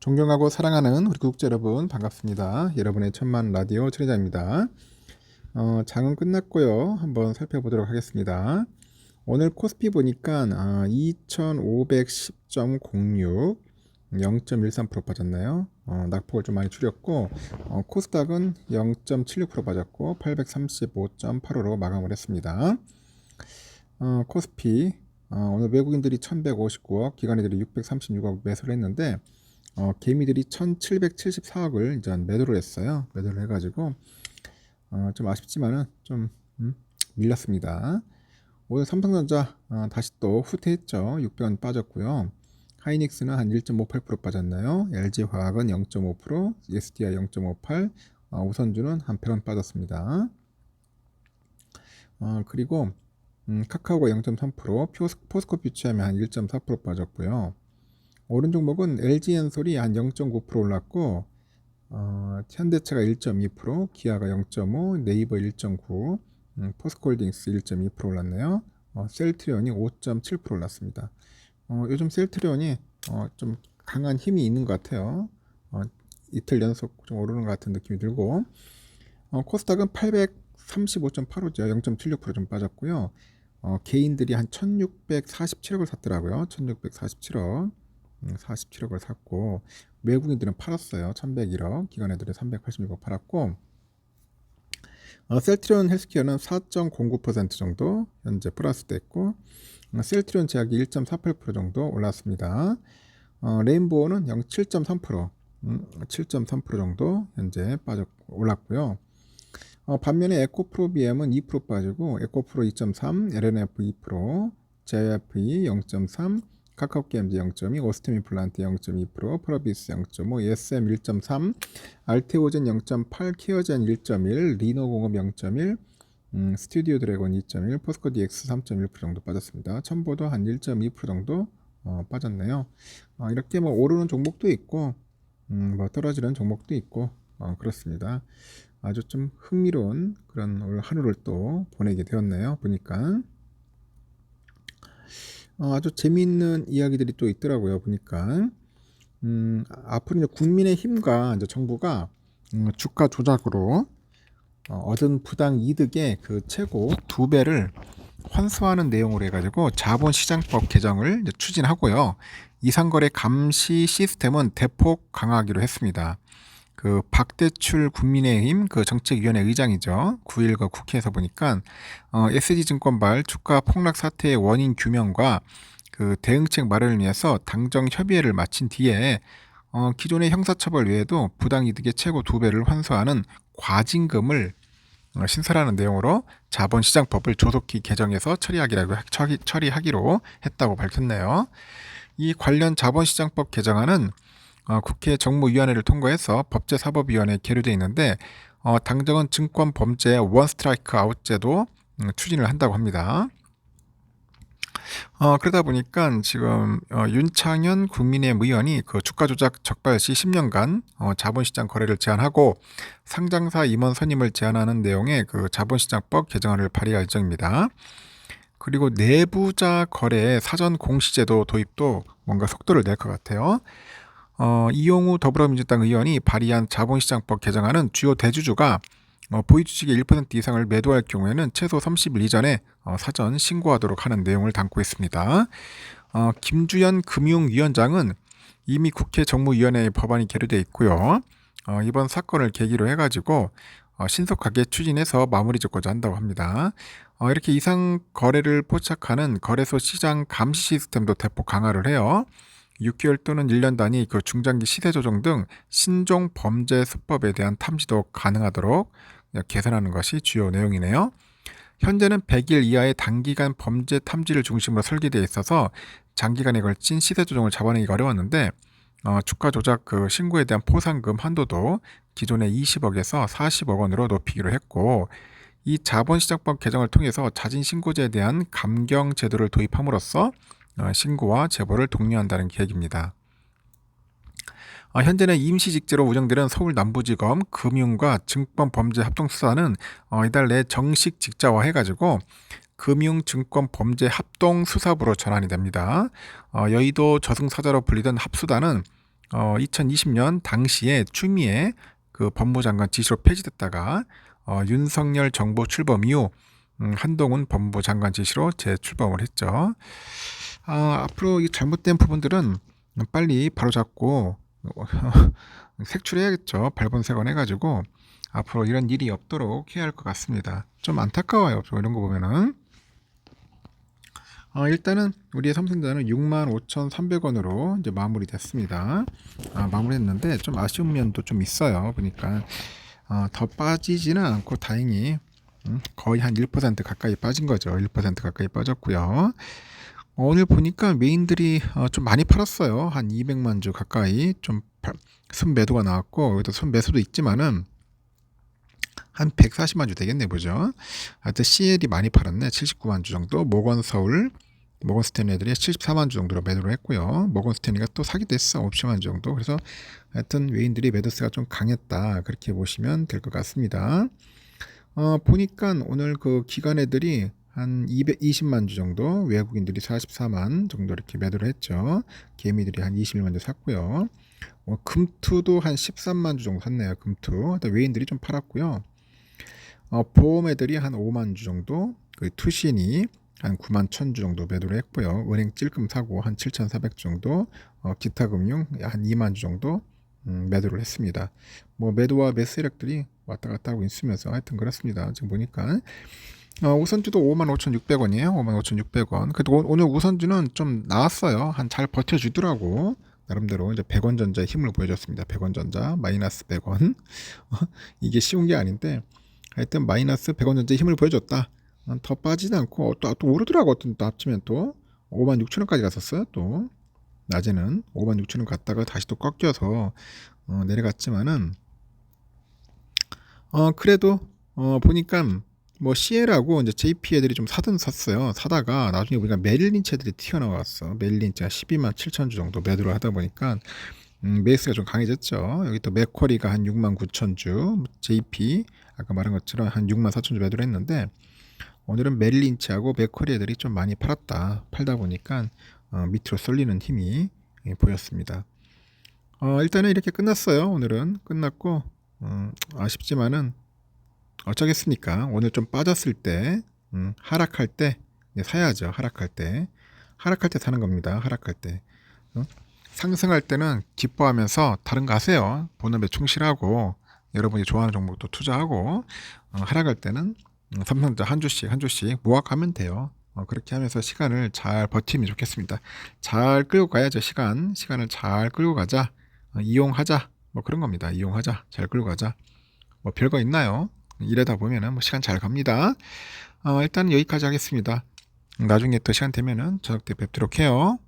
존경하고 사랑하는 우리 구독자 여러분 반갑습니다. 여러분의 천만 라디오 트레자입니다. 장은 끝났고요. 한번 살펴보도록 하겠습니다. 오늘 코스피 보니까 2510.06 0.13% 빠졌나요? 낙폭을 좀 많이 줄였고 코스닥은 0.76% 빠졌고 835.85로 마감을 했습니다. 코스피 오늘 외국인들이 1159억, 기관인들이 636억 매수를 했는데 개미들이 1774억을 이제 매도를 했어요. 매도를 해가지고 좀 아쉽지만은 좀 밀렸습니다. 오늘 삼성전자 다시 또 후퇴했죠. 600원 빠졌고요. 하이닉스는 한 1.58% 빠졌나요? LG화학은 0.5%, SDI 0.58, 우선주는 한 100원 빠졌습니다. 그리고 카카오가 0.3%, 포스코 퓨처엠이 한 1.4% 빠졌고요. 오른 종목은 LG엔솔이 한 0.9% 올랐고 현대차가 1.2%, 기아가 0.5%, 네이버 1.9%, 포스코홀딩스 1.2% 올랐네요. 셀트리온이 5.7% 올랐습니다. 요즘 셀트리온이 좀 강한 힘이 있는 것 같아요. 이틀 연속 좀 오르는 것 같은 느낌이 들고 코스닥은 835.85죠. 0.76%좀 빠졌고요. 개인들이 한 1647억을 샀더라고요. 1647억 47억을 샀고 외국인들은 팔았어요. 1101억, 기관 애들은 386억 팔았고 셀트리온 헬스케어는 4.09% 정도 현재 플러스 됐고 셀트리온 제약이 1.48% 정도 올랐습니다. 레인보우는 7.3% 7.3% 정도 현재 올랐고요. 반면에 에코프로비엠은 2% 빠지고 에코프로 2.3, LNF 2%, JFE 0.3, 카카오게임즈 0.2, 오스템임플란트 0.2%, 프로비스 0.5, ESM 1.3, 알테오젠 0.8, 케어젠 1.1, 리노공업 0.1, 스튜디오 드래곤 2.1, 포스코 DX 3.1% 정도 빠졌습니다. 첨보도 한 1.2% 정도 빠졌네요. 이렇게 뭐 오르는 종목도 있고 뭐 떨어지는 종목도 있고 그렇습니다. 아주 좀 흥미로운 그런 올 하루를 또 보내게 되었네요. 보니까 아주 재미있는 이야기들이 또 있더라고요. 보니까 앞으로 이제 국민의힘과 이제 정부가 주가 조작으로 얻은 부당 이득의 그 최고 2배를 환수하는 내용으로 해가지고 자본시장법 개정을 이제 추진하고요. 이상거래 감시 시스템은 대폭 강화하기로 했습니다. 그 박대출 국민의힘 그 정책위원회 의장이죠. 9일 그 국회에서 보니까 SG증권발 주가 폭락 사태의 원인 규명과 그 대응책 마련을 위해서 당정 협의회를 마친 뒤에 기존의 형사처벌 외에도 부당이득의 최고 2배를 환수하는 과징금을 신설하는 내용으로 자본시장법을 조속히 개정해서 처리하기로 했다고 밝혔네요. 이 관련 자본시장법 개정안은 국회 정무위원회를 통과해서 법제사법위원회에 계류되어 있는데 당정은 증권범죄 원스트라이크 아웃제도 추진을 한다고 합니다. 그러다 보니까 지금 윤창현 국민의힘 의원이 그 주가 조작 적발 시 10년간 자본시장 거래를 제한하고 상장사 임원 선임을 제한하는 내용의 그 자본시장법 개정안을 발의할 예정입니다. 그리고 내부자 거래의 사전 공시제도 도입도 뭔가 속도를 낼 것 같아요. 이용우 더불어민주당 의원이 발의한 자본시장법 개정안은 주요 대주주가 보유주식의 1% 이상을 매도할 경우에는 최소 30일 이전에 사전 신고하도록 하는 내용을 담고 있습니다. 김주연 금융위원장은 이미 국회 정무위원회에 법안이 계류되어 있고요. 이번 사건을 계기로 해가지고 신속하게 추진해서 마무리 짓고자 한다고 합니다. 이렇게 이상 거래를 포착하는 거래소 시장 감시 시스템도 대폭 강화를 해요. 6개월 또는 1년 단위 그 중장기 시세 조정 등 신종 범죄 수법에 대한 탐지도 가능하도록 개선하는 것이 주요 내용이네요. 현재는 100일 이하의 단기간 범죄 탐지를 중심으로 설계되어 있어서 장기간에 걸친 시세 조정을 잡아내기가 어려웠는데 주가 조작 그 신고에 대한 포상금 한도도 기존의 20억에서 40억 원으로 높이기로 했고 이 자본시장법 개정을 통해서 자진 신고제에 대한 감경 제도를 도입함으로써 신고와 제보를 독려한다는 계획입니다. 현재는 임시직제로 운영되는 서울 남부지검 금융과 증권범죄합동수사는 이달 내 정식 직자화해가지고 금융증권범죄합동수사부로 전환이 됩니다. 여의도 저승사자로 불리던 합수단은 2020년 당시에 추미애 그 법무장관 지시로 폐지됐다가 윤석열 정부 출범 이후 한동훈 법무부 장관 지시로 재출범을 했죠. 앞으로 이 잘못된 부분들은 빨리 바로잡고 색출해야겠죠. 발본색원 해가지고 앞으로 이런 일이 없도록 해야 할 것 같습니다. 좀 안타까워요. 이런 거 보면은. 일단은 우리의 삼성전자는 65,300원으로 이제 마무리됐습니다. 마무리했는데 좀 아쉬운 면도 좀 있어요. 보니까 더 빠지지는 않고 다행히 거의 한 1% 가까이 빠진 거죠. 1% 가까이 빠졌고요. 오늘 보니까 메인들이 좀 많이 팔았어요. 한 200만 주 가까이 좀 순매도가 나왔고 여기도 순매수도 있지만은 한 140만 주 되겠네 보죠. 하여튼 CL이 많이 팔았네. 79만 주 정도. 모건서울, 모건스탠리 애들이 74만 주 정도로 매도를 했고요. 모건스탠리가 또 사기도 했어. 50만 주 정도. 그래서 하여튼 외인들이 매도세가 좀 강했다. 그렇게 보시면 될 것 같습니다. 보니까 오늘 그 기관 애들이 한 220만 주 정도, 외국인들이 44만 정도 이렇게 매도를 했죠. 개미들이 한 21만 주 샀고요. 금투도 한 13만 주 정도 샀네요. 금투. 외인들이 좀 팔았고요. 보험 애들이 한 5만 주 정도, 그 투신이 한 9만 1천 주 정도 매도를 했고요. 은행 찔끔 사고 한 7,400주 정도, 기타 금융 한 2만 주 정도 매도를 했습니다. 뭐 매도와 매수 세력들이 왔다 갔다 하고 있으면서 하여튼 그렇습니다. 지금 보니까 우선주도 55,600원이에요. 55,600원. 그래도 오늘 우선주는 좀 나왔어요. 한 잘 버텨주더라고. 나름대로 이제 100원 전자의 힘을 보여줬습니다. 100원 전자 마이너스 100원. 이게 쉬운 게 아닌데 하여튼 마이너스 100원 전자의 힘을 보여줬다. 더 빠지지 않고 또 오르더라고. 또 합치면 또 56,000원까지 갔었어요. 또 낮에는 56,000원 갔다가 다시 또 꺾여서 내려갔지만은 그래도 보니까 뭐 CL하고 이제 JP 애들이 좀 사든 샀어요. 사다가 나중에 보니까 메릴린치 애들이 튀어나왔어. 메릴린치가 12만 7천 주 정도 매도를 하다 보니까 베이스가 좀 강해졌죠. 여기 또 맥쿼리가 한 6만 9천 주, JP 아까 말한 것처럼 한 6만 4천 주 매도를 했는데 오늘은 메릴린치하고 맥쿼리 애들이 좀 많이 팔다 보니까 밑으로 쏠리는 힘이 보였습니다. 일단은 이렇게 끝났어요. 오늘은 끝났고 아쉽지만은 어쩌겠습니까? 오늘 좀 빠졌을 때, 하락할 때 사야죠. 하락할 때 사는 겁니다. 하락할 때. 상승할 때는 기뻐하면서 다른 거 하세요. 본업에 충실하고 여러분이 좋아하는 종목도 투자하고 하락할 때는 삼성전자 한 주씩 모아가면 돼요. 그렇게 하면서 시간을 잘 버티면 좋겠습니다. 잘 끌고 가야죠. 시간을 잘 끌고 가자. 이용하자. 뭐 그런 겁니다. 이용하자. 잘 끌고 가자. 뭐 별거 있나요? 이러다 보면은 뭐 시간 잘 갑니다. 일단 여기까지 하겠습니다. 나중에 또 시간 되면은 저녁 때 뵙도록 해요.